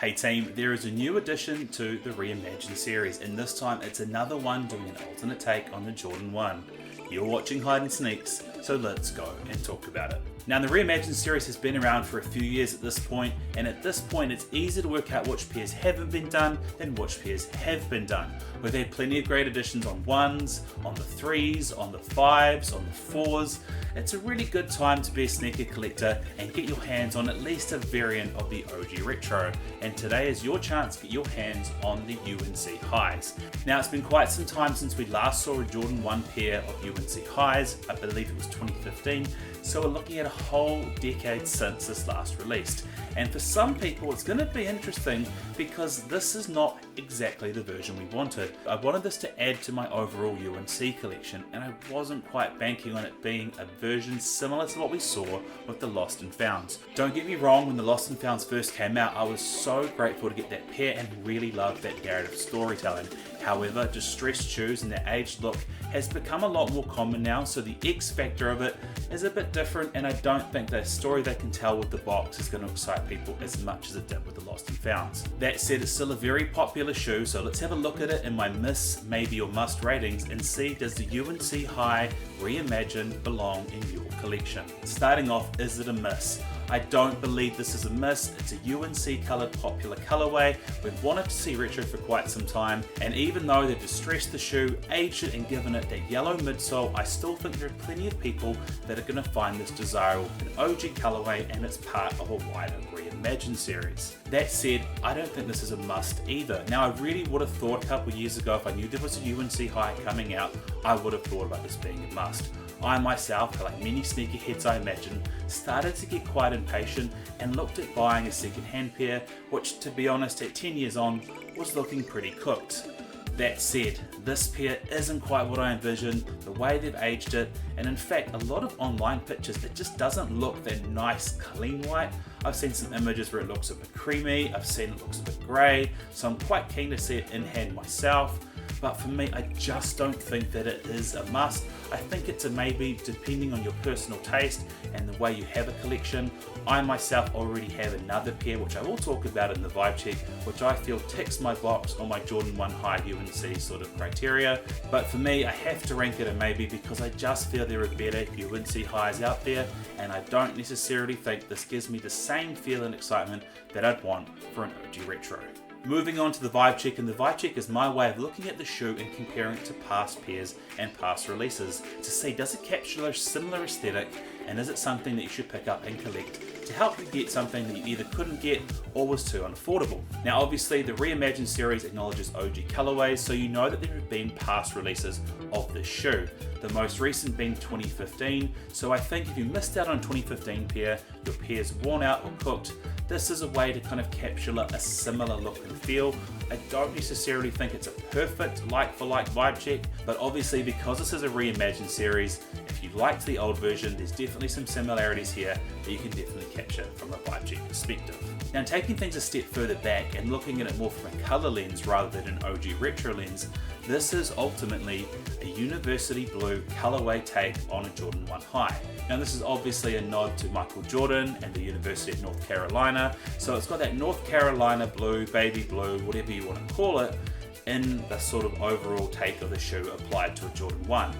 Hey team, there is a new addition to the Reimagined series, and this time it's another one doing an alternate take on the Jordan 1. You're watching Hide and Sneakz, so let's go and talk about it. Now the Reimagined series has been around for a few years at this point, and at this point it's easy to work out which pairs haven't been done than which pairs have been done. We've had plenty of great additions on 1s, on the 3s, on the 5s, on the 4s. It's a really good time to be a sneaker collector and get your hands on at least a variant of the OG Retro, and today is your chance to get your hands on the UNC highs. Now it's been quite some time since we last saw a Jordan 1 pair of UNC highs. I believe it was 2015, so we're looking at a whole decade since this last released. And for some people it's going to be interesting because this is not exactly the version we wanted. I wanted this to add to my overall UNC collection, and I wasn't quite banking on it being a version similar to what we saw with the Lost and Founds. Don't get me wrong, when the Lost and Founds first came out I was so grateful to get that pair and really loved that narrative storytelling. However, distressed shoes and their aged look has become a lot more common now, so the X factor of it is a bit different, and I don't think the story they can tell with the box is going to excite people as much as it did with the Lost and Founds. That said, it's still a very popular shoe, so let's have a look at it in my miss, maybe or must ratings and see, does the UNC High Reimagined belong in your collection? Starting off, is it a miss? I don't believe this is a miss. It's a UNC coloured popular colourway. We've wanted to see retro for quite some time, and even though they've distressed the shoe, aged it and given it that yellow midsole, I still think there are plenty of people that are going to find this desirable, an OG colourway, and it's part of a wider Reimagined series. That said, I don't think this is a must either. Now I really would have thought a couple of years ago, if I knew there was a UNC High coming out, I would have thought about this being a must. I myself, like many sneakerheads I imagine, started to get quite impatient and looked at buying a second-hand pair, which to be honest at 10 years on was looking pretty cooked. That said, this pair isn't quite what I envisioned, the way they've aged it, and in fact a lot of online pictures it just doesn't look that nice clean white. I've seen some images where it looks a bit creamy, I've seen it looks a bit grey, so I'm quite keen to see it in hand myself. But for me, I just don't think that it is a must. I think it's a maybe depending on your personal taste and the way you have a collection. I myself already have another pair, which I will talk about in the vibe check, which I feel ticks my box on my Jordan 1 High UNC sort of criteria. But for me, I have to rank it a maybe because I just feel there are better UNC highs out there, and I don't necessarily think this gives me the same feel and excitement that I'd want for an OG Retro. Moving on to the vibe check, and the vibe check is my way of looking at the shoe and comparing it to past pairs and past releases to see, does it capture a similar aesthetic, and is it something that you should pick up and collect to help you get something that you either couldn't get or was too unaffordable. Now obviously the Reimagined series acknowledges OG colorways, so you know that there have been past releases of this shoe, the most recent being 2015, so I think if you missed out on 2015 pair, your pair's worn out or cooked, this is a way to kind of capture a similar look and feel. I don't necessarily think it's a perfect like-for-like vibe check, but obviously because this is a Reimagined series, if you liked the old version, there's definitely some similarities here that you can definitely capture from a vibe check perspective. Now taking things a step further back and looking at it more from a colour lens rather than an OG Retro lens, this is ultimately a university blue colourway take on a Jordan 1 High. Now this is obviously a nod to Michael Jordan and the University of North Carolina, so it's got that North Carolina blue, baby blue, whatever you want to call it, in the sort of overall take of the shoe applied to a Jordan 1.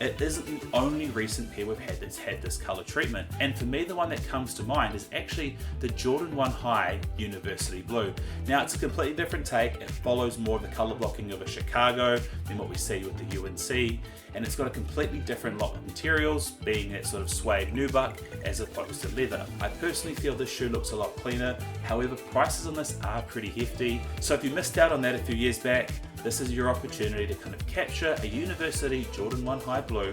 It isn't the only recent pair we've had that's had this colour treatment, and for me the one that comes to mind is actually the Jordan 1 High University Blue. Now it's a completely different take, it follows more of the colour blocking of a Chicago than what we see with the UNC, and it's got a completely different lot of materials, being that sort of suede nubuck as opposed to leather. I personally feel this shoe looks a lot cleaner, however prices on this are pretty hefty, so if you missed out on that a few years back, this is your opportunity to kind of capture a University Jordan 1 High Blue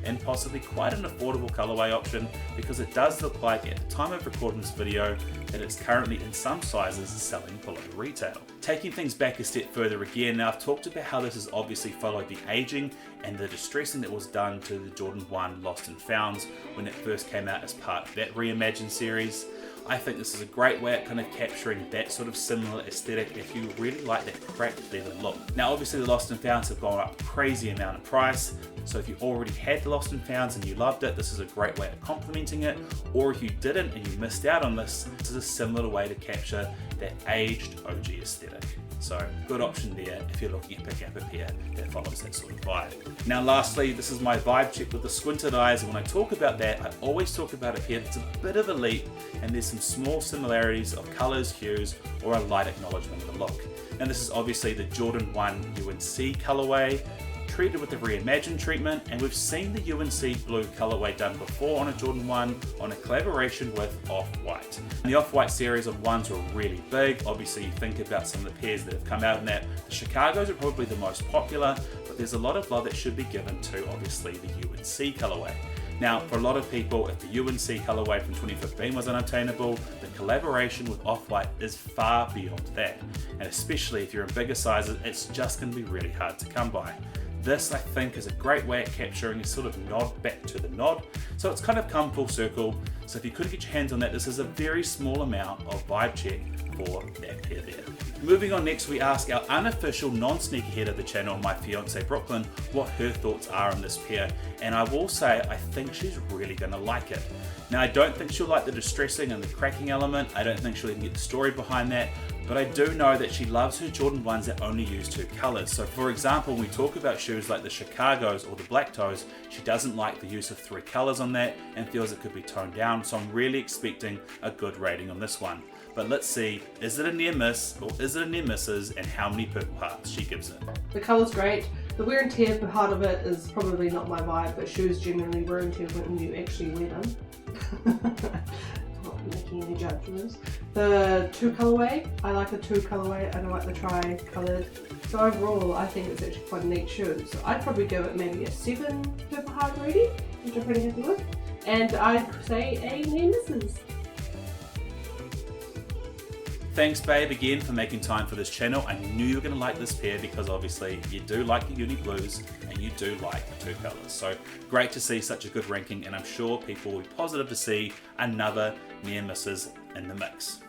and possibly quite an affordable colorway option, because it does look like at the time of recording this video that it's currently in some sizes selling below retail. Taking things back a step further again, now I've talked about how this has obviously followed the aging and the distressing that was done to the Jordan 1 Lost and Founds when it first came out as part of that Reimagined series. I think this is a great way at kind of capturing that sort of similar aesthetic if you really like that cracked leather look. Now obviously the Lost and Founds have gone up a crazy amount of price, so if you already had the Lost and Founds and you loved it, this is a great way of complementing it, or if you didn't and you missed out on this, this is a similar way to capture that aged OG aesthetic. So good option there if you're looking at picking up a pair that follows that sort of vibe. Now lastly, this is my vibe check with the squinted eyes, and when I talk about that, I always talk about a pair that's a bit of a leap and there's some small similarities of colours, hues, or a light acknowledgement of the look. Now this is obviously the Jordan 1 UNC colourway, treated with the Reimagined treatment, and we've seen the UNC blue colorway done before on a Jordan 1 on a collaboration with Off-White. The Off-White series of ones were really big. Obviously you think about some of the pairs that have come out in that. The Chicagos are probably the most popular, but there's a lot of love that should be given to obviously the UNC colorway. Now, for a lot of people, if the UNC colorway from 2015 was unattainable, the collaboration with Off-White is far beyond that. And especially if you're in bigger sizes, it's just going to be really hard to come by. This, I think, is a great way at capturing a sort of nod back to the nod. So it's kind of come full circle. So if you couldn't get your hands on that, this is a very small amount of vibe check for that pair there. Moving on next, we ask our unofficial non-sneakerhead of the channel, my fiance Brooklyn, what her thoughts are on this pair. And I will say, I think she's really going to like it. Now, I don't think she'll like the distressing and the cracking element. I don't think she'll even get the story behind that. But I do know that she loves her Jordan 1s that only use two colours. So for example, when we talk about shoes like the Chicagos or the Black Toes, she doesn't like the use of three colours on that and feels it could be toned down. So I'm really expecting a good rating on this one. But let's see, is it a near miss or is it a near misses, and how many purple hearts she gives it. The colour's great. The wear and tear part of it is probably not my vibe, but shoes generally wear and tear when you actually wear them. Not making any judgments. The two colourway, I like the two colourway, I don't like the tri-coloured. So overall, I think it's actually quite a neat shoe. So I'd probably give it maybe a 7 purple heart rating, which I'm pretty happy with. And I'd say a near misses. Thanks babe again for making time for this channel. I knew you were going to like this pair because obviously you do like the uni blues and you do like the two colours. So great to see such a good ranking, and I'm sure people will be positive to see another near misses in the mix.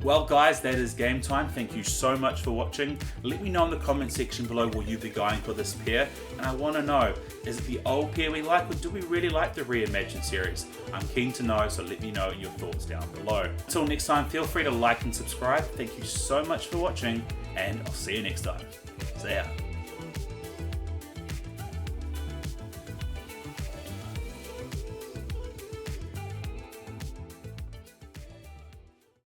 Well guys, that is game time. Thank you so much for watching. Let me know in the comment section below, will you be going for this pair? And I want to know, is it the old pair we like, or do we really like the Reimagined series? I'm keen to know, so let me know your thoughts down below. Until next time, feel free to like and subscribe. Thank you so much for watching, and I'll see you next time. See ya.